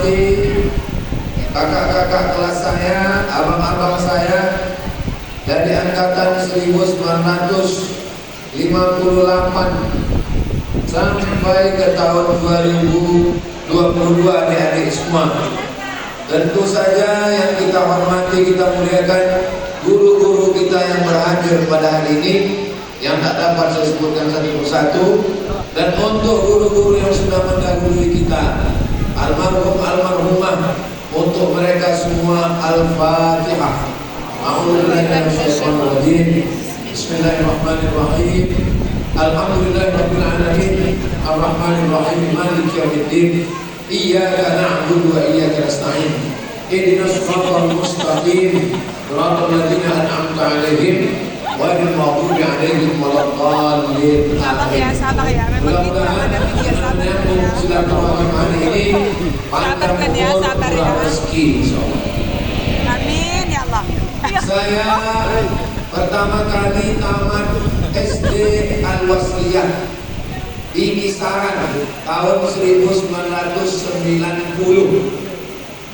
hormati kakak-kakak kelas saya, abang-abang saya dari angkatan 1958 sampai ke tahun 2022 adik-adik semua. Tentu saja yang kita hormati, kita muliakan guru-guru kita yang berhadir pada hari ini, yang tak dapat saya sebutkan satu persatu. Dan untuk guru-guru yang sudah mendahului kita, almarhum almarhumah, untuk mereka semua Al-Fatihah. A'udzubillahi Bismillahirrahmanirrahim. Alhamdulillahirabbil alamin, arrahmanirrahim, maliki yaumiddin. Iyyaka na'budu wa iyyaka nasta'in. Ihdinas siratal mustaqim, siratal ladzina an'amta 'alaihim ghairil maghdubi 'alaihim waladdallin. Sabar ya, sabar ya. Memang kita ada media sabar ya. Silaturahmi hari ini panjang umur, murah rezeki insyaallah. Amin ya Allah. Saya pertama kali tamat SD Al-Wasliyah di Kisaran tahun 1990.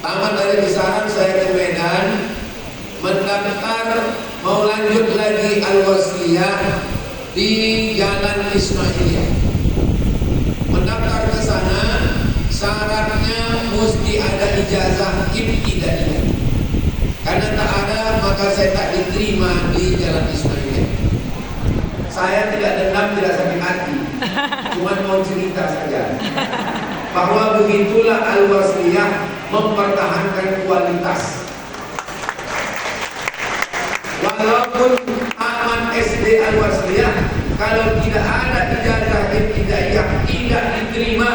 Tamat dari Kisaran, saya ke Medan mendaftar mau lanjut lagi Al-Wasliyah di Jalan Ismailiyah. Mendaftar ke sana syaratnya mesti ada ijazah ibtidaiyah. Karena tak ada maka saya tak diterima di Jalan Ismailiyah. Saya tidak dendam, tidak sakit hati, cuma mau cerita saja bahwa begitulah Al-Wasliyah mempertahankan kualitas. Walaupun tamat SD Al-Wasliyah, kalau tidak ada ijazah ibtidaiyah tidak diterima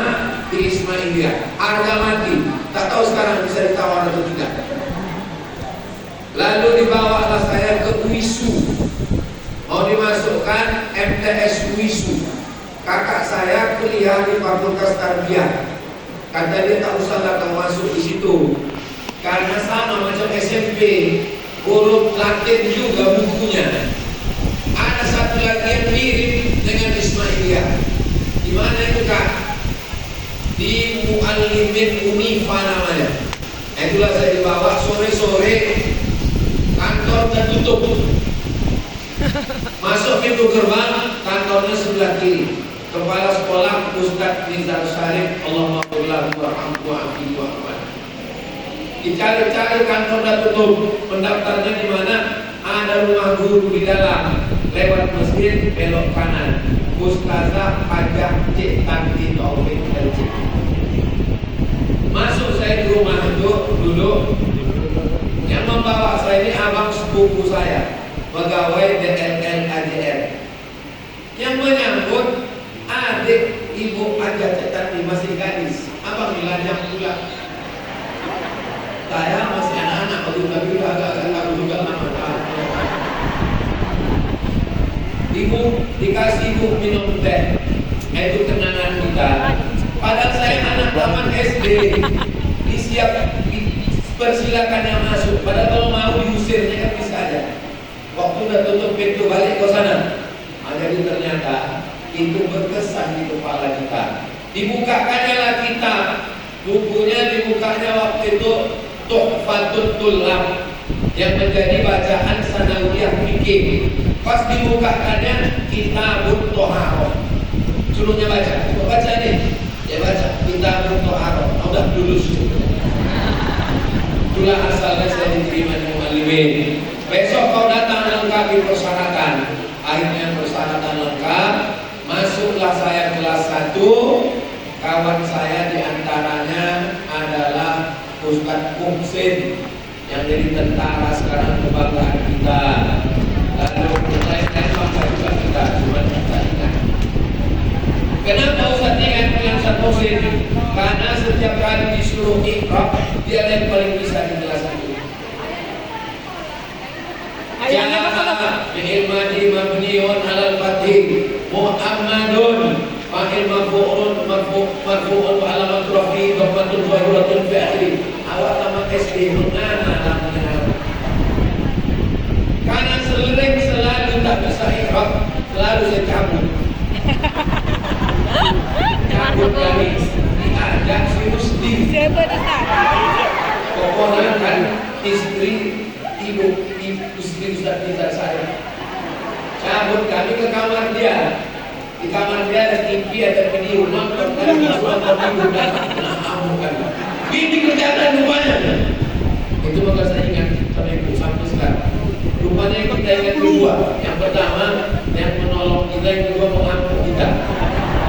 di Ismailiyah, harga mati. Tak tahu sekarang bisa ditawar atau tidak. Lalu dibawalah saya ke UISU, mau dimasukkan MTS UISU. Kakak saya kuliah di Fakultas Tarbiyah, kata dia tak usahlah kau masuk di situ karena sama macam SMP, huruf Latin juga bukunya. Ada satu lagi yang mirip dengan Ismailiyah. Di mana itu kak? Di Muallimin Unifa namanya. Itulah saya dibawa sore-sore, kantor tertutup. Masuk pintu gerbang, kantornya sebelah kiri. Kepala sekolah Ustadz Nizar Syarif, Allahumma qullahu warhamhu wa'afihi wa'afan. Dicari-cari kantor dah tutup. Pendaftarnya di mana? Ada rumah guru di dalam. Lewat masjid belok kanan. Ustazah Hajah Cik Tanti Taufik LC. Masuk saya di rumah itu duduk. Yang membawa saya ini abang sepupu saya, pegawai DLL AJR. Yang menyambut adik ibu Hajah Cik Tanti masih gadis. Abang dilajak pula. Saya masih anak-anak, tapi udah agak-agak aku juga lama. Ibu dikasih ibu minum teh, itu kenangan kita. Padahal saya anak taman SD, persilakan yang masuk. Padahal kalau mau diusirnya kan bisa aja. Waktu udah tutup pintu balik ke sana, jadi ternyata itu berkesan di kepala kita. Dibukakannya lah kita, bukunya dibukanya waktu itu Tuhfatul Tullab yang menjadi bacaan sanawiyah fikih. Pas dibukakannya Kitabut Thaharah. Suruhnya baca, coba baca nih. Dia baca Kitabut Thaharah. Udah lulus. Itulah asalnya saya diterima di Muallimin. Besok kau datang lengkapi persyaratan. Akhirnya persyaratan lengkap. Masuklah saya kelas 1. Kawan saya diantaranya adalah Ustadz Muhsin yang jadi tentara sekarang, kebanggaan kita. Lalu lain-lain bangga juga kita, cuma kita ingat. Kenapa Ustadz ingat dengan Ustadz Muhsin? Karena setiap kali disuruh iqra, dia yang paling bisa di kelas itu. Ja'a bi'ilmadi mabniun alal fatih Muhammadun fa'il marfu'un marfu'un alamat rafi dhammatun zahiratun fi akhiri. Awak tamat SD mengana namanya. Karena selalu tak bisa iqra, selalu saya cabut. Cabut dari diajak si Rusdi. Siapa Ustaz? istri istri Ustaz Pintar saya cabut kami ke kamar dia. Di kamar dia ada TV, ada video, nonton kan, nonton video kan, kan. Ini kerjaan rupanya. Itu maka saya ingat sampai sekarang. Rupanya yang kita ingat kedua. Yang pertama, yang menolong kita, yang kedua mengampun kita.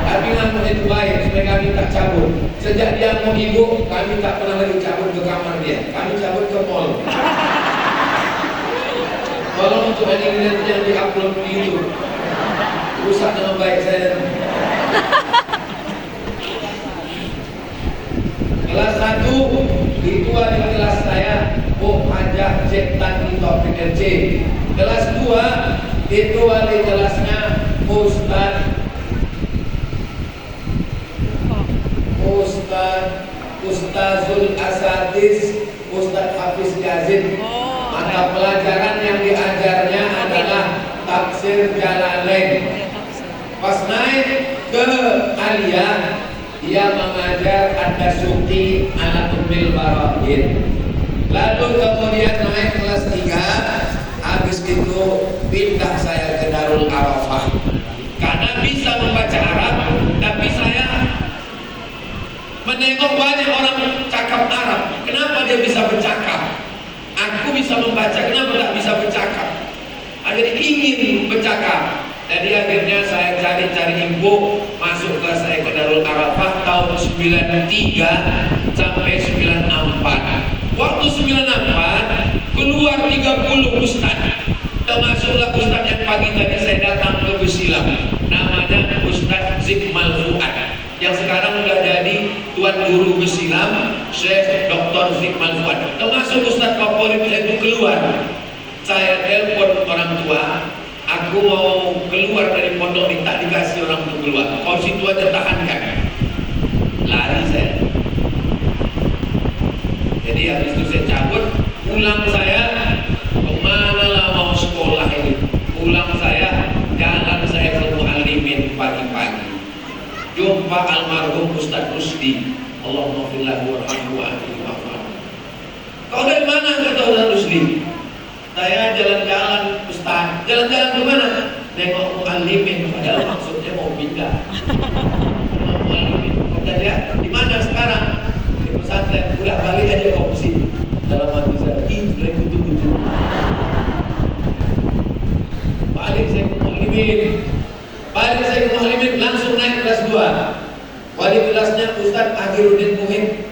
Tapi ngampun itu baik, supaya kami tak cabut. Sejak dia mau ibu, kami tak pernah lagi cabut ke kamar dia. Kami cabut ke mall. Tolong untuk adik-adik yang di-upload di YouTube. Rusak nama baik saya. Kelas 1 itu ada kelas saya Bu Hajah Cetan di Topik RC. Kelas 2 itu wali kelasnya Ustazul Asadis Ustaz Hafiz Yazid. Mata pelajaran yang diajarnya adalah tafsir Jalalain. Pas naik ke Aliyah, dia mengajar Ad-Dasuqi ala Ummil Barahin. Lalu kemudian naik kelas 3. Habis itu pindah saya ke Darul Arafah. Karena bisa membaca Arab, tapi saya menengok banyak orang cakap Arab. Kenapa dia bisa bercakap? Aku bisa membaca, kenapa tak bisa bercakap? Akhirnya ingin bercakap. Jadi akhirnya saya cari-cari info, masuk kelas saya ke Darul Arafah tahun 93 sampai 94. Waktu 94 keluar 30 ustaz. Termasuklah ustaz yang pagi tadi saya datang ke Besilam. Namanya Ustaz Zikmal Fuad. Yang sekarang sudah jadi Tuan Guru Besilam, Syekh Dr. Zikmal Fuad. Termasuk ustaz favorit saya itu keluar. Saya telepon orang tua. Aku mau keluar dari pondok ini, tak dikasih orang untuk keluar. Kau situ aja tahankan. Lari saya. Jadi habis itu saya cabut. Pulang saya, kemana lah mau sekolah ini. Pulang saya, jalan saya ke Muallimin pagi-pagi. Jumpa almarhum Ustaz Rusdi. Allahumma fillahu warhamhu wa'afihi. Kau dari mana kata Ustaz Rusdi? Saya jalan-jalan Ustaz. Jalan-jalan ke mana? Nengok Muallimin. Padahal maksudnya mau pindah. Muallimin. Kata dia, di mana sekarang? Di pesantren. Udah balik aja kau ke sini. Dalam hati saya, sudah kutu-kutu. Balik saya ke Muallimin. Balik saya ke Muallimin, langsung naik kelas 2. Wali kelasnya Ustaz Akhirudin Muhid.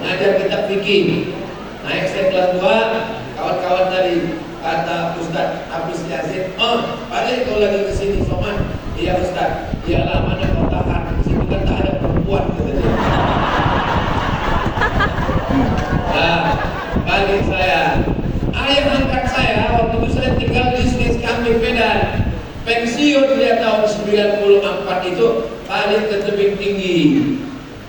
Ngajar kitab fikih. Naik saya kelas 2. Kawan-kawan tadi kata Ustaz Hafiz Yazid, balik kau lagi ke sini Soman. Iya Ustaz. Iyalah, mana kau tahan? Di sini kan tak ada perempuan, kata dia. Nah, balik saya. Ayah angkat saya waktu itu saya tinggal di Snes Kambing Medan. Pensiun dia tahun 94 itu, balik ke Tebing Tinggi.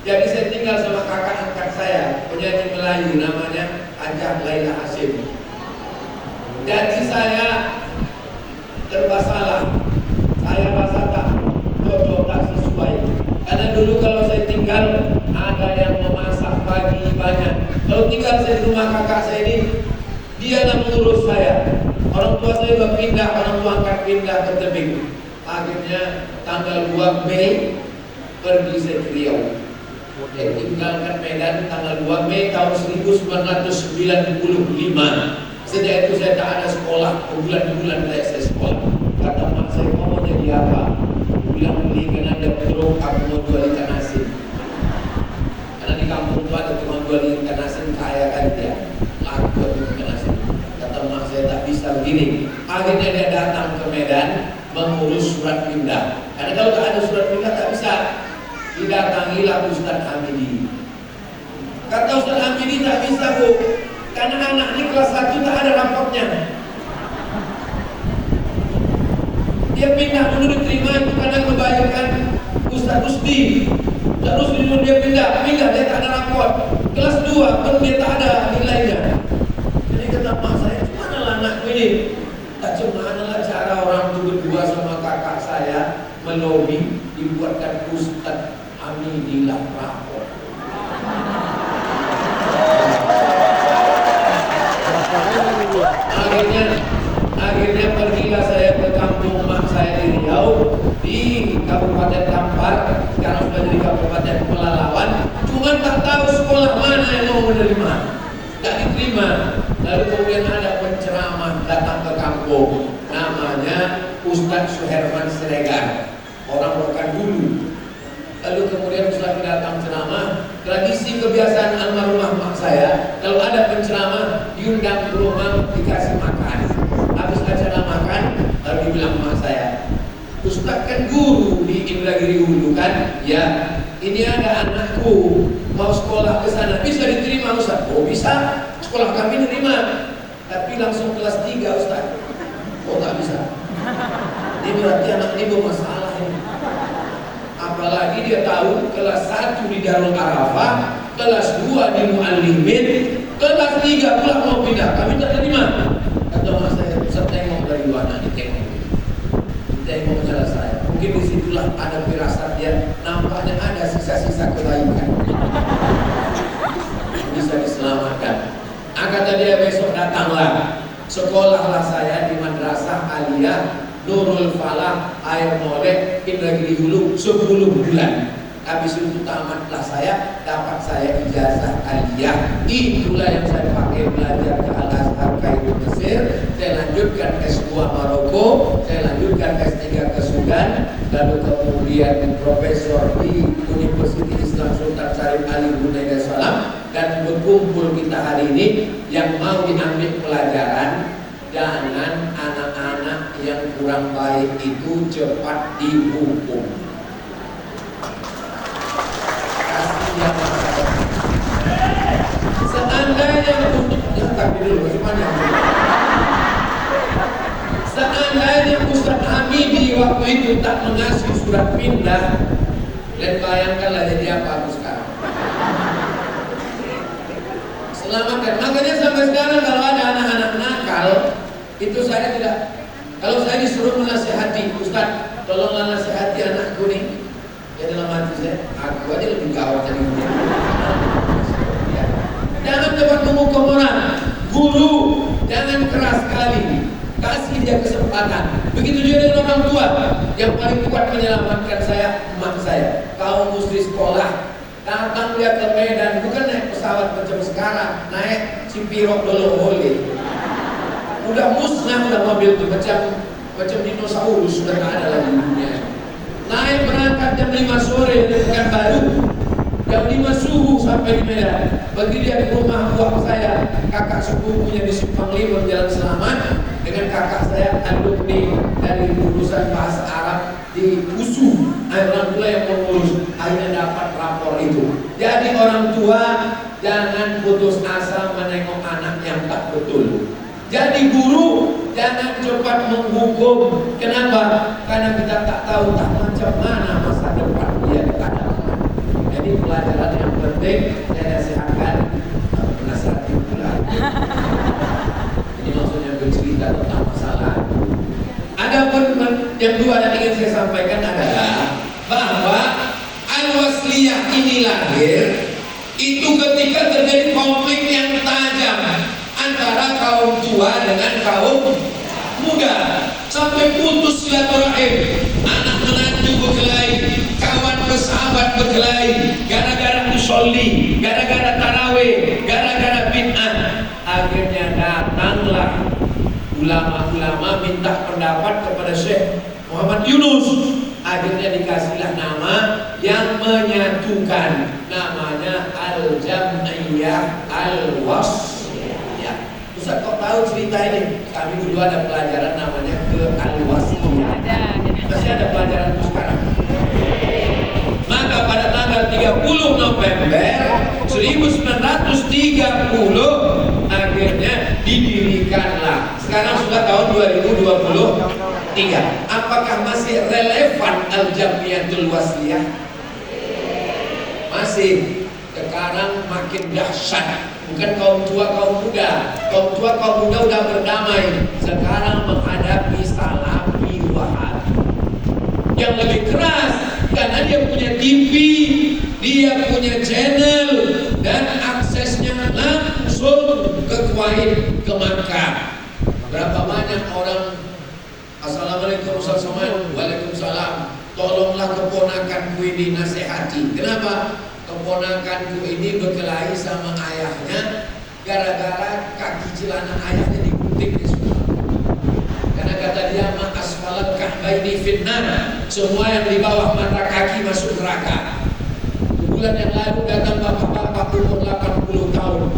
Jadi saya tinggal sama kakak angkat saya, penyanyi Melayu namanya Ajah Laila Hasim. Jadi saya serba salah. Saya rasa tak cocok, tak sesuai. Karena dulu kalau saya tinggal ada yang memasak pagi banyak. Kalau tinggal saya di rumah kakak saya ini, dia yang mengurus saya. Orang tua saya sudah pindah, orang tua angkat pindah ke Tebing. Akhirnya tanggal 2 Mei pergi saya ke Riau. Saya tinggalkan Medan tanggal 2 Mei tahun 1995. Sejak itu saya tak ada sekolah, bulan-bulan saya sekolah. Kata mak saya, kau mau jadi apa? Bilang beli ikan ada truk, aku mau jual ikan asin. Karena di kampung itu ada cuma jual ikan asin, kaya kan dia. Laku ikan asin. Kata mak saya tak bisa begini. Akhirnya dia datang ke Medan mengurus surat pindah. Karena kalau tak ada surat pindah tak bisa. Didatangilah Ustaz Hamidi. Kata Ustaz Hamidi, tak bisa Bu, karena anak ini kelas 1 tak ada rapotnya. Dia pindah dulu diterima itu karena membayarkan Ustaz Rusdi. Ustaz Rusdi dulu dia pindah dia tak ada rapot. Kelas 2 pun dia tak ada nilainya. Jadi kata mak saya, mana lah anakku ini? Tak cuma adalah cara orang itu berdua sama kakak saya melobi dibuatkan Ustaz Hamidilah rapor. mau menerima, tak diterima. Lalu kemudian ada penceramah datang ke kampung, namanya Ustadz Suherman Siregar, orang Rokan. Lalu kemudian setelah datang ceramah, tradisi kebiasaan almarhumah mak saya, kalau ada penceramah diundang ke rumah, dikasih makan. Habis acara makan, lalu dibilang mak saya, Ustadz kan guru di Indragiri Hulu kan? Ya, ini ada anakku mau sekolah ke sana, bisa diterima Ustadz? Oh bisa, sekolah kami nerima, tapi langsung kelas 3 Ustadz. Oh tak bisa. Ini berarti anak ini bermasalah ini. Apalagi dia tahu kelas 1 di Darul Arafah, kelas 2 di Muallimin, kelas 3 pula mau pindah, kami tak terima. Kata mak saya, Ustaz tengok dari luar, nanti tengok jalan saya. Mungkin disitulah ada firasat dia, nampaknya ada sisa-sisa kebaikan. Bisa diselamatkan. Kata dia, besok datanglah, sekolahlah saya di Madrasah Aliyah Nurul Falah Air Molek Indragiri Hulu 10 bulan. Habis itu tamatlah saya, dapat saya ijazah aliyah. Itulah yang saya pakai belajar ke Al-Azhar Kairo Mesir. Saya lanjutkan S2 Maroko, saya lanjutkan S3 ke Sudan, lalu kemudian profesor di Universiti Islam Sultan Syarif Ali Brunei Darussalam. Dan berkumpul kita hari ini yang mau diambil pelajaran, jangan anak-anak yang kurang baik itu cepat dihukum. Seandainya Ustaz Hamidi waktu itu tak mengasih surat pindah, dan bayangkanlah jadi apa aku sekarang. Selamatkan. Makanya sampai sekarang kalau ada anak-anak nakal, itu saya tidak. Kalau saya disuruh menasihati, Ustaz, tolonglah nasihati anakku nih. Ya dalam hati saya, aku aja lebih gawat dari dia. Jangan cepat menghukum orang. Guru, jangan keras sekali. Kasih dia kesempatan. Begitu juga dengan orang tua. Yang paling kuat menyelamatkan saya, emak saya. Kau mesti sekolah. Datang dia ke Medan, bukan naik pesawat macam sekarang, naik Cipirok dulu boleh. Udah musnah udah mobil itu macam dinosaurus, sudah tak ada lagi di dunia. Naik berangkat jam 5 sore dari Pekanbaru, jam 5 subuh sampai di Medan. Bagi dia ke rumah buah saya, kakak sepupunya di Simpang 5 Jalan Selamat, dengan kakak saya alumni dari jurusan bahasa Arab di USU. Orang tua yang mengurus, akhirnya dapat rapor itu. Jadi orang tua jangan putus asa menengok anak yang tak betul. Jadi guru jangan cepat menghukum. Kenapa? Karena kita tak tahu tak macam mana masa depan dia ke hadapan. Jadi pelajaran yang penting saya nasihatkan, menasihati pula. Ini maksudnya bercerita tentang masalah. Adapun yang dua yang ingin saya sampaikan adalah bahwa Al-Wasliyah ini lahir itu ketika terjadi konflik yang tajam antara kaum tua dengan kaum muda, sampai putus silaturahim, anak menantu berkelahi, kawan bersahabat berkelahi, gara-gara musolli, gara-gara tarawih, gara-gara bid'ah. Akhirnya datanglah ulama-ulama minta pendapat kepada Syekh Muhammad Yunus. Akhirnya dikasihlah nama yang menyatukan, namanya Al-Jam'iyah Al-Wasliyah. Ustaz kok tahu cerita ini? Kami dulu ada pelajaran namanya ke Al-Wasliyah. Masih ada pelajaran itu sekarang. Maka pada tanggal 30 November 1930 akhirnya didirikanlah. Sekarang sudah tahun 2023. Apakah masih relevan Al-Jamiyatul Wasliyah? Masih. Sekarang makin dahsyat. Bukan kaum tua, kaum muda. Kaum tua, kaum muda udah berdamai. Sekarang menghadapi Salafi Wahabi yang lebih keras, karena dia punya TV, dia punya channel, dan aksesnya langsung ke Kuwait, ke Makkah. Berapa banyak orang, Assalamualaikum Waalaikumsalam, tolonglah keponakanku ini nasihati. Kenapa? Keponakanku ini berkelahi sama ayahnya gara-gara kaki celana ayahnya digunting di sungai. Karena kata dia ma asfalat kahbaini finnar, semua yang di bawah mata kaki masuk neraka. Bulan yang lalu datang bapak-bapak umur 80 tahun.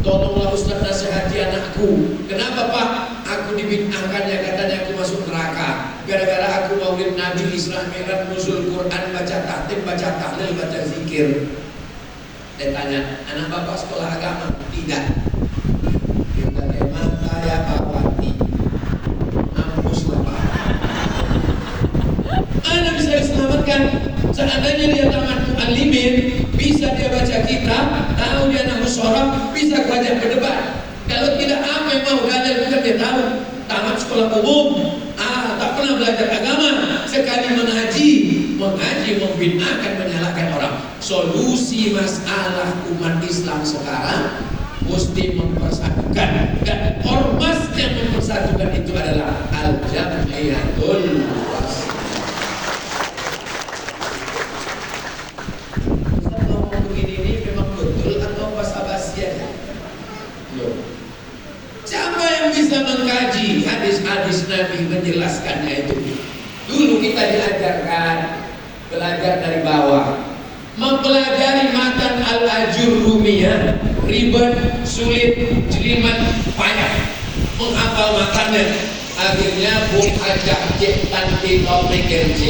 Tolonglah Ustaz nasihati anakku. Kenapa Pak? Aku dibid'ahkan ya, katanya aku masuk neraka gara-gara aku maulid Nabi, Isra Mi'raj, nuzul Quran, baca tahtim, baca tahlil, baca zikir. Saya tanya, anak bapak sekolah agama? Tidak. Dia kata, mata ya bapati mampuslah Pak. Anda bisa diselamatkan. Seandainya dia tamat mu'allimin, bisa dia baca kitab, tahu dia nahwu shorof, bisa belajar berdebat. Kalau tidak apa yang mau belajar bukan dia tahu. Tamat sekolah umum, tak pernah belajar agama, sekali mengaji membid'ahkan, menyalahkan orang. Solusi masalah umat Islam sekarang mesti mempersatukan, dan ormas yang mempersatukan itu adalah Al-Jamiyatul Wasiyah. Siapa yang bisa mengkaji hadis-hadis Nabi menjelaskannya itu? Dulu kita diajarkan belajar dari bawah, mempelajari matan Al-Ajurrumiyah, ribet, sulit, jelimet, payah menghafal matannya. Akhirnya Bung Hajah Cik Tanti Topik RJ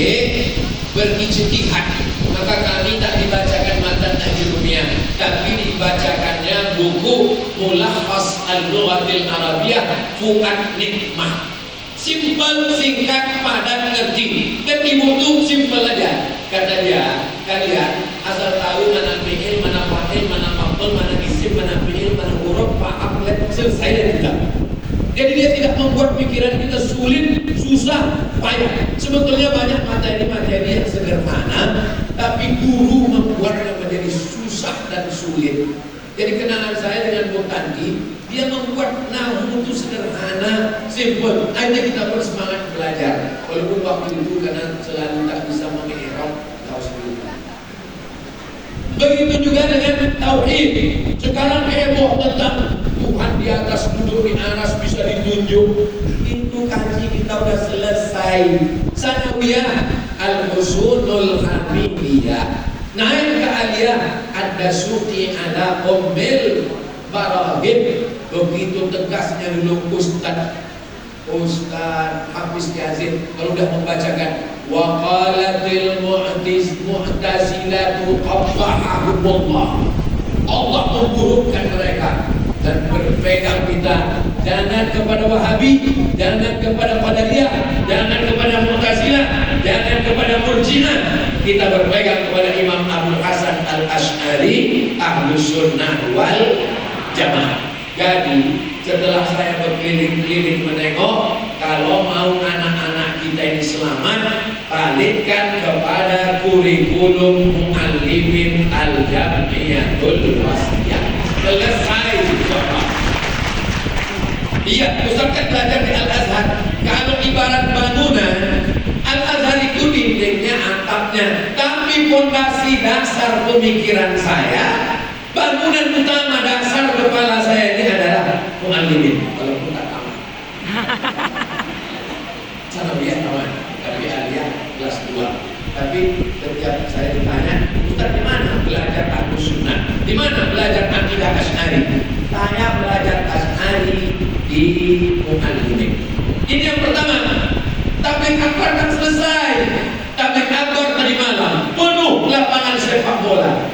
berijtihad, maka kami tak dibacakan matan Ajurrumiyah, tapi dibacakannya buku Mulakhas Al-Lughatil Arabiyyah Fuad Nikmah. Simpel, singkat, padat, ngerti. Dan ibu tuh simpel aja. Kata dia, kalian asal tahu mana fi'il, mana fa'il, mana maf'ul, mana isim, mana fi'il, mana huruf, paham, selesai dan tidak. Jadi dia tidak membuat pikiran kita sulit, susah, payah. Sebetulnya banyak materi yang sederhana, tapi guru membuatnya menjadi susah dan sulit. Jadi kenangan saya dengan Bu Tanti, dia membuat nahwu itu sederhana, simple. Akhirnya kita bersemangat belajar. Walaupun waktu itu karena selalu tak bisa mengi'rab, tahu sendiri. Begitu juga dengan tauhid. Sekarang heboh tentang Tuhan di atas, duduk di aras, bisa ditunjuk. Itu kaji kita udah selesai. Sanawiyah Al-Husunul Hamidiyah. Naik ke aliyah Ad-Dasuqi ala Ummil Barahib. Begitu tegasnya dulu Ustaz Hafiz Yazid kalau sudah membacakan wa qalatil mu'tazilatu qabbahahumullah, Allah memburukkan mereka, dan berpegang kita jangan kepada Wahabi, jangan kepada Qadariyah, jangan kepada Mu'tazilah, jangan kepada Murji'ah. Kita berpegang kepada Imam Abdul Hasan Al-Asy'ari, Ahlus Sunnah wal Jamaah. Jadi setelah saya berkeliling-keliling menengok, kalau mau anak-anak kita ini selamat, balikkan kepada kurikulum Mu'allimin Al-Jamiyatul Wasiyah. Selesai Bapak. Iya, Ustaz kan belajar di Al-Azhar. Kalau ibarat bangunan, Al-Azhar itu dindingnya, atapnya, tapi fondasi dasar pemikiran saya, bangunan utama dasar kepala saya ini adalah Mu'allimin. Kalau pun tak tahu. Sanawiyah kawan, tapi aliyah kelas 2. Tapi setiap saya ditanya, Ustaz di mana belajar Ahlus Sunnah? Di mana belajar akidah Asy'ari? Saya belajar Asy'ari di Mu'allimin. Ini yang pertama. Tabligh akbar kan selesai. Tabligh akbar tadi malam penuh lapangan sepak bola.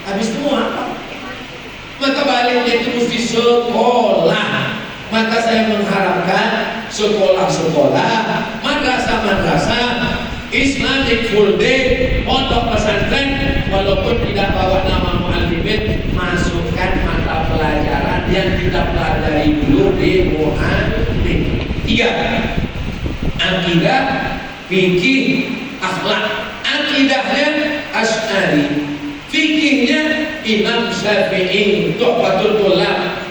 Habis itu mau apa? Maka baliknya itu mesti sekolah. Maka saya mengharapkan sekolah-sekolah, madrasah-madrasah, Islamic full day, pondok pesantren, walaupun tidak bawa nama Mu'allimin, masukkan mata pelajaran yang kita pelajari dulu di Mu'allim. 3. Akidah, fikih, akhlak. Akidahnya Asy'ari, fikihnya Imam Syafi'i, Tuhfatul Tullab.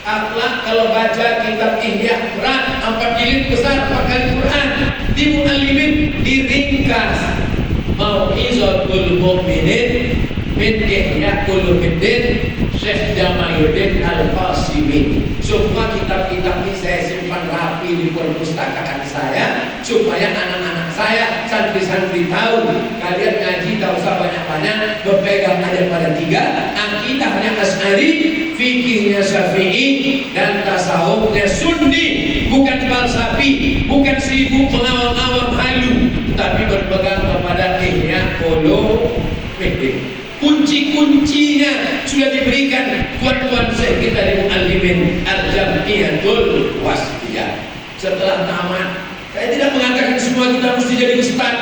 Akhlak kalau baca kitab Ihya berat, 4 jilid besar, 4 kali Quran. Di Mu'allimin diringkas. Mau'izatul Mu'minin min Ihya Ulumuddin Syekh Jamaluddin Al-Qasimi. Semua kitab-kitab ini saya simpan rapi di perpustakaan saya supaya anak-anak saya, santri-santri tahu. Kalian ngaji tak usah banyak-banyak, berpegang aja pada 3, akidahnya Asy'ari, fikihnya Syafi'i, dan tasawufnya Sunni. Bukan falsafi, bukan sibuk mengawal-awal halu, tapi berpegang kepada Ihya Ulumuddin. Kunci-kuncinya sudah diberikan tuan-tuan Syekh kita di Muallimin Al-Jamiyatul Wasthiyah. Setelah tamat, saya tidak mengatakan semua kita mesti jadi ustaz.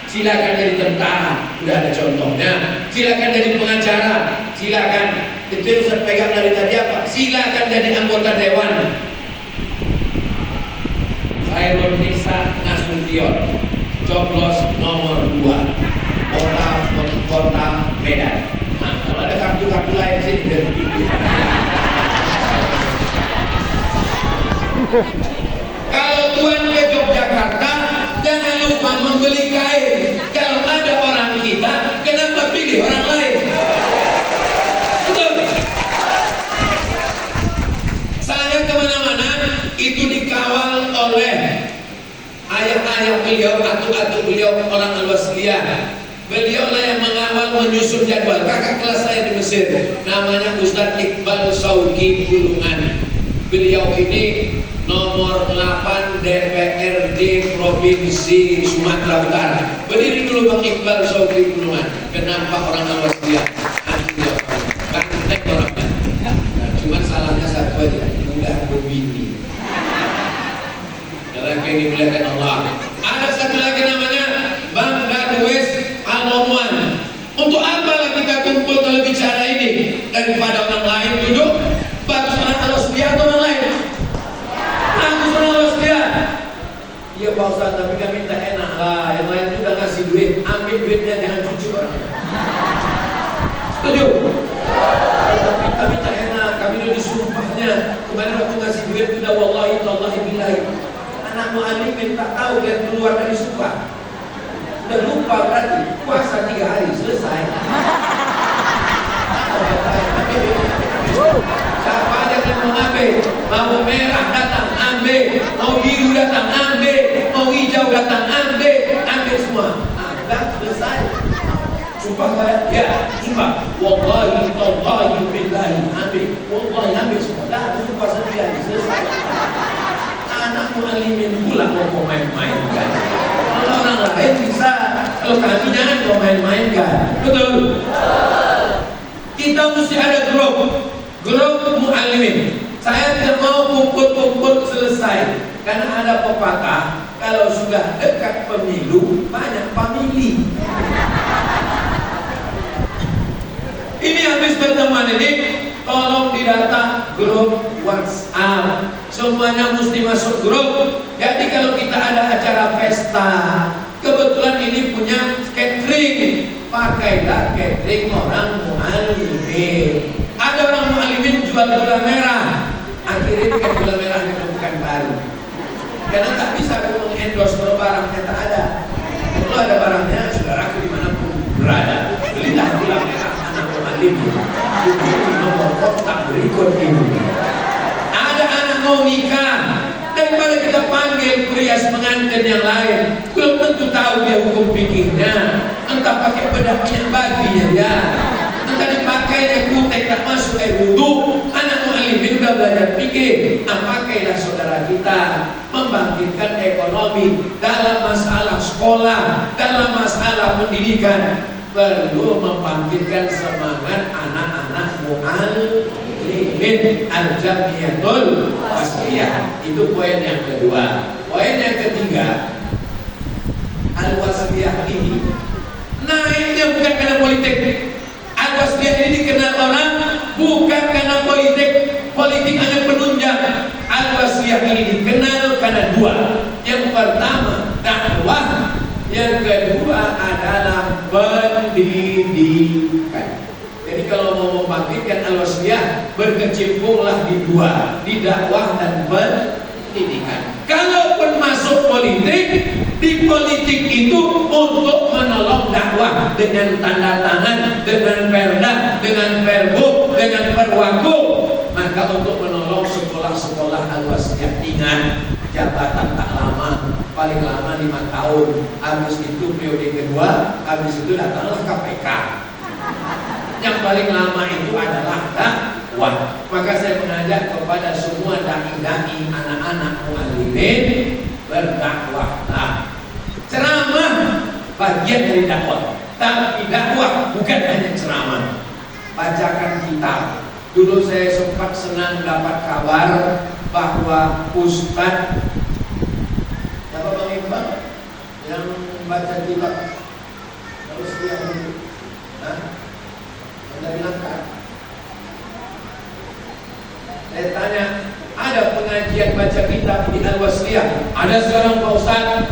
Silakan jadi tentara, sudah ada contohnya. Silakan jadi pengacara, silakan. Itu saya pegang dari tadi apa? Silakan jadi anggota dewan. Khairul Nisa Nasution, coblos nomor 2. Kota Medan. Nah, kalau ada kartu-kartu lain sih biar kalau tuan ke Yogyakarta, jangan lupa membeli kain. Kalau ada orang kita, kenapa pilih orang lain? Betul. Saya kemana-mana itu dikawal oleh ayah-ayah beliau, atu-atu beliau, orang Al-Wasliyah. Beliau lah yang mengawal menyusun jadwal. Kakak kelas saya di Mesir, namanya Ustadz Iqbal Sauki Bulungan. Beliau ini nomor 8 DPRD Provinsi Sumatera Utara. Berdiri dulu Bang Iqbal Sauki Bulungan. Kenapa orang Al-Wasliyah? Kantek orangnya. Nah, cuma salahnya satu aja, mudah berbini. Karena yang dimuliakan Allah. Ada satu lagi namanya Bang Darwis Al-Omwan. Untuk apa kita kumpul kalau bicara ini? Daripada orang lain duduk, bagus orang Al-Wasliyah atau orang lain? Bagus orang Al-Wasliyah. Iya Pak Ustaz, tapi kami minta enak lah. Yang lain juga ngasih duit, ambil duitnya, jangan cuci orang. Setuju? Tapi kami minta enak, kami udah disumpahnya. Kemarin waktu ngasih duit udah wallahi tallahi billahi. Anak mu'alimin tak tahu dia keluar dari sumpah. Udah lupa berarti puasa 3 hari selesai. Siapa aja yang mau ambil, mau merah datang ambil, mau biru datang ambil, mau hijau datang ambil semua. Udah selesai. Sumpah saya, ya sumpah. Wallahi tallahi billahi ambil, wallahi ambil semua. Dah sumpah 3 hari selesai. Anak mu'alimin pula mau main-main kan. Kalau orang lain bisa, kalau kami jangan mau main-main kan. Betul? Kita mesti ada grup mu'alimin. Saya tidak mau kumpul-kumpul selesai. Karena ada pepatah, kalau sudah dekat pemilu, banyak pemilih. Ini habis pertemuan ini, tolong didata grup WhatsApp. Semuanya mesti masuk grup. Jadi kalau kita ada acara pesta, kebetulan ini punya catering, pakailah catering orang mu'alimin. Ada orang mu'alimin jual gula merah, akhirnya kan gula merahnya bukan baru. Karena tak bisa aku mengendorse kalau barangnya tak ada. Kalau ada barangnya, saudaraku dimanapun berada, belilah gula merah anak mu'alimin. Ini nomor kontak berikut ini. Ada anak mau nikah, daripada kita panggil perias pengantin yang lain, belum tentu tahu dia hukum fikihnya. Entah pakai bedak minyak babinya ya, entah dipakainya kutek tak masuk air wudhu. Anak mu'alimin udah belajar fikih. Nah, pakailah saudara kita membangkitkan ekonomi dalam masalah sekolah, dalam masalah pendidikan. Perlu membangkitkan semangat anak-anak mu'alimin Al-Jamiyatul Wasthiyah. Itu poin yang kedua. Poin yang ketiga, Al-Wasthiyah ini naiknya bukan karena politik. Al-Wasthiyah ini dikenal orang bukan karena politik. Politik hanya penunjang. Al-Wasthiyah ini dikenal karena 2. Yang pertama dakwah, yang kedua adalah pendidikan. Jadi kalau mau membangkitkan Al-Wasthiyah, berkecimpunglah di 2, di dakwah dan pendidikan. Kalaupun masuk politik, Di politik itu untuk menolong dakwah dengan tanda tangan, dengan perda, dengan perbuk, dengan perwakuk. Maka untuk menolong sekolah-sekolah al-wasiyah, ingat jabatan tak lama, paling lama 5 tahun. Habis itu periode kedua, habis itu datanglah KPK. Yang paling lama itu adalah dakwah. Maka saya mengajak kepada semua dai-dai, anak-anak muallimin, berdakwahlah. Ceramah bagian dari dakwah, tapi dakwah bukan hanya ceramah. Bacakan kitab. Dulu saya sempat senang dapat kabar bahwa Ustadz apa Bang Iqbal yang baca kitab terus dia dari Langkat. Saya tanya, ada pengajian baca kitab di Al-Wasliyah? Ada sekarang Pak Ustadz,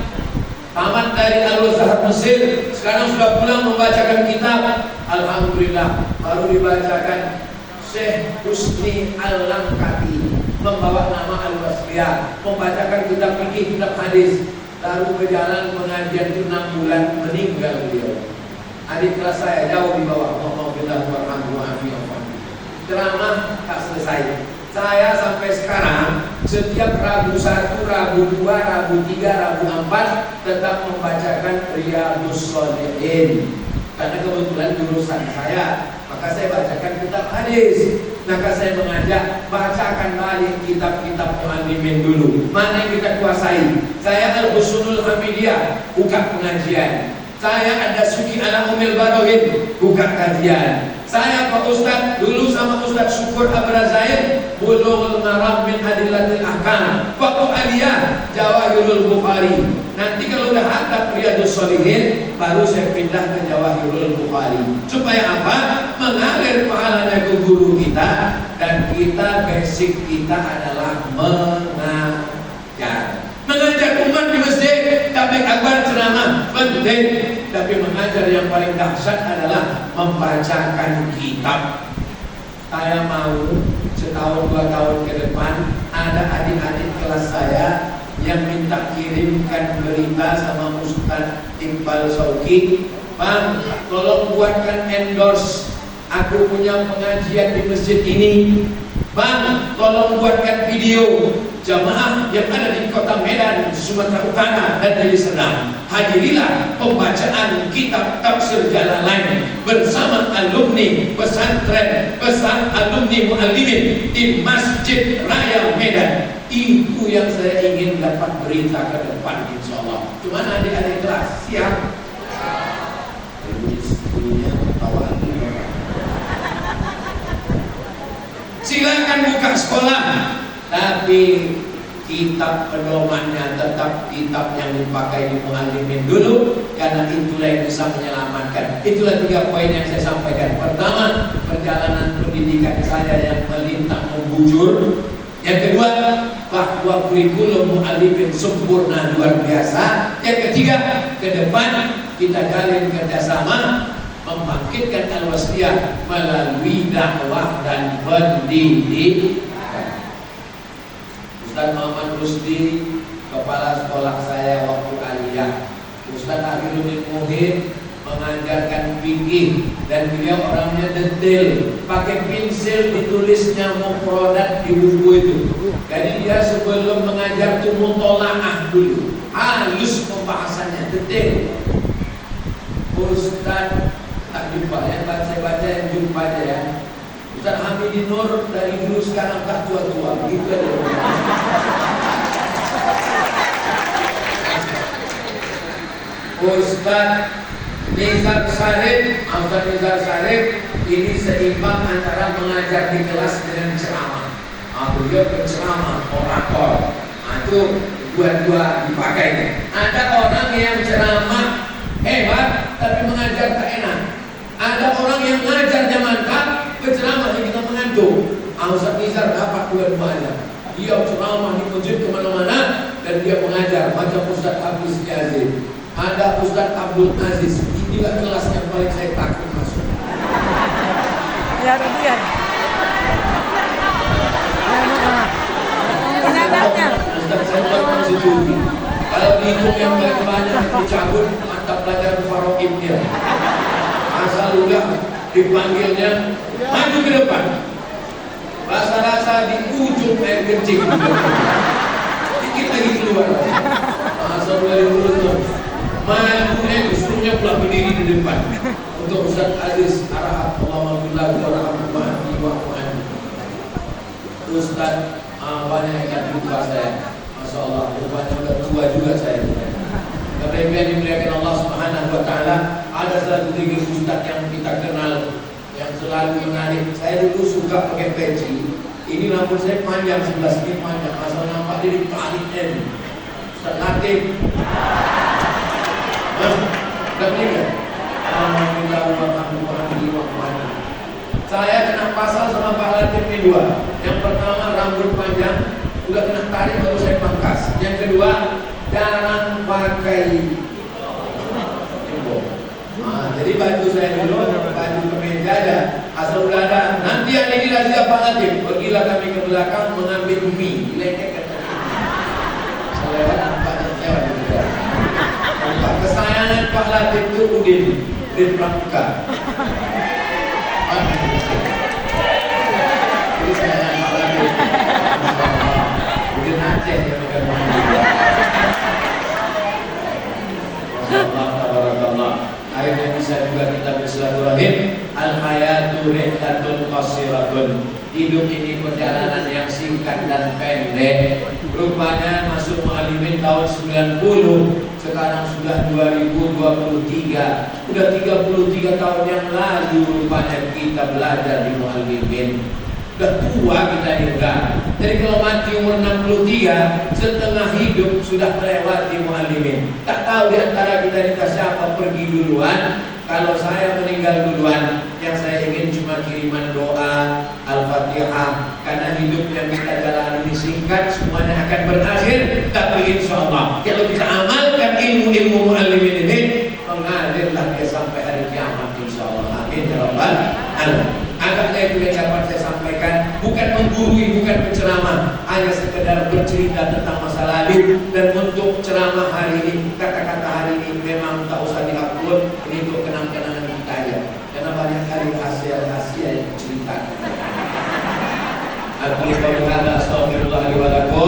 tamat dari Al-Azhar Mesir, sekarang sudah pulang membacakan kitab. Alhamdulillah, baru dibacakan Syekh Husni Al-Langkati, membawa nama Al-Wasliyah, membacakan kitab fikih, kitab hadis. Baru berjalan pengajian itu 6 bulan, meninggal beliau. Adik kelas saya jauh di bawah, ceramah tak selesai. Saya sampai sekarang setiap Rabu 1, Rabu 2, Rabu 3, Rabu 4 tetap membacakan Riyadhus Shalihin. Karena kebetulan jurusan saya, maka saya bacakan kitab hadis. Maka saya mengajak, bacakan balik kitab-kitab muallimin dulu. Mana yang kita kuasai? Saya Al-Husnul Hamidiyah, buka pengajian. Saya ada Suki ala Umil Barohin, buka kajian. Saya Pak Ustadz dulu sama Ustadz Syukur Abrazain, Bulughul Maram min Adillatil Ahkam. Waktu aliyah Jawahirul Bukhari. Nanti kalau udah hadap Riyadhus Shalihin, baru saya pindah ke Jawahirul Bukhari. Supaya apa? Mengalir pahalanya ke guru kita, dan kita basic kita adalah mengajar. Mengajar umat di masjid, tabligh akbar, ceramah penting, tapi mengajar yang paling dahsyat adalah membacakan kitab. Saya mau setahun 2 tahun ke depan ada adik-adik kelas saya yang minta kirimkan berita sama Ustadz Iqbal Sauki, Bang, tolong buatkan endorse, aku punya pengajian di masjid ini. Bang, tolong buatkan video jamaah yang ada di kota Medan, Sumatera Utara dan Deli Serdang. Hadirilah pembacaan kitab tafsir Jalalain bersama alumni pesantren, alumni muallimin di Masjid Raya Medan. Itu yang saya ingin dapat berita ke depan, insya Allah. Cuma adik-adik kelas siap? Silakan buka sekolah, tapi kitab pedomannya tetap kitab yang dipakai di muallimin dulu, karena itulah yang bisa menyelamatkan. Itulah 3 poin yang saya sampaikan. Pertama, perjalanan pendidikan saya yang melintang membujur. Yang kedua, bahwa kurikulum muallimin sempurna luar biasa. Yang ketiga, ke depan kita jalin kerjasama membangkitkan Al-Wasliyah melalui dakwah dan pendidikan. Ustaz Muhammad Rusdi, kepala sekolah saya waktu aliyah. Ustaz Akhirudin Muhid mengajarkan fikih, dan beliau orangnya detail, pakai pensil ditulisnya mufradat di buku itu. Jadi dia sebelum mengajar itu mutolaah dulu, halus pembahasannya, detail. Ustaz tak jumpa ya, saya baca yang jumpa aja ya. Ustaz Hamidin Nur dari dulu sekarang tak tua-tua, gitu aja. Ustaz Nizar Sarif, Ustaz Nizar Sarif ini seimbang antara mengajar di kelas dengan ceramah. Beliau berceramah, orator. Itu dua-dua dipakai. Ada orang yang ceramah hebat tapi mengajar tak enak. Ada orang yang mengajarnya mantap, berceramah yang kita mengantuk. Ustaz Nizar dapat dua-duanya. Dia ceramah di masjid kemana-mana, dan dia mengajar macam Ustaz Hafiz Yazid. Ada Ustaz Abdul Aziz. Inilah kelas yang paling saya takut masuk. Ya, kemudian. Pengajarnya. Ustaz saya bukan konstitusi. Kalau dihitung yang paling banyak dicabut mata pelajaran faraid dia. Asal udah dipanggilnya maju ke depan. Rasa-rasa di ujung air kencing. Dikit lagi keluar. Asal udah diurut. Maju suruhnya pula berdiri di depan. Untuk Ustaz Aziz Arahab Allahumma warahmatullahi wabarakatuh. Ustaz banyak yang lupa saya. Masya Allah, rupanya udah tua juga saya. Tapi yang dimuliakan Allah Subhanahu Wa Taala, ada satu tiga ustaz yang kita kenal yang selalu menarik. Saya dulu suka pakai peci. Ini rambut saya panjang 11 ini panjang. Asal nampak dia ditariknya nih. Ustaz Latif. Udah meninggal. Alhamdulillah warahmatullahi wabarakatuh. Saya kena pasal sama Pak Latif ini dua. Yang pertama rambut panjang, udah kena tarik baru saya pangkas. Yang kedua jarang pakai jembok. Jadi baju saya dulu baju kemeja aja. Asal udah ada nanti yang ini razia Pak Latif. Pergilah kami ke belakang mengambil mie. Dilenyekkan. Saya nampaknya lewat juga. Kesayangan Pak Latif itu Udin Pramuka. Jadi saya Pak Latif. Udin Aceh yang megang Masya-Allah. Akhirnya bisa juga kita bersilaturahim. Al-hayatu rihlatun qasiratun. Hidup ini perjalanan yang singkat dan pendek. Rupanya masuk Muallimin tahun 90. Sekarang sudah 2023. Udah 33 tahun yang lalu rupanya kita belajar di Muallimin. Udah tua kita juga. Jadi kalau mati umur 63, setengah hidup sudah melewati Muallimin. Tak tahu di antara kita siapa pergi duluan. Kalau saya meninggal duluan, yang saya ingin cuma kiriman doa Al-Fatihah. Karena hidup yang kita jalani singkat, semuanya akan berakhir. Tapi insya Allah, kalau kita amalkan ilmu-ilmu Muallimin ini, mengalirlah dia sampai hari kiamat insya Allah. Amin ya rabbal alamin. Agaknya itu yang dapat saya sampaikan, bukan menggurui, bukan penceramah, hanya sekedar bercerita tentang masa lalu. Dan untuk ceramah hari ini, kata-kata hari ini memang tak usah diupload, ini untuk kenang-kenangan kita aja. Karena banyak kali rahasia-rahasia yang diceritakan. Alhamdulillah, astagfirullahaladzim.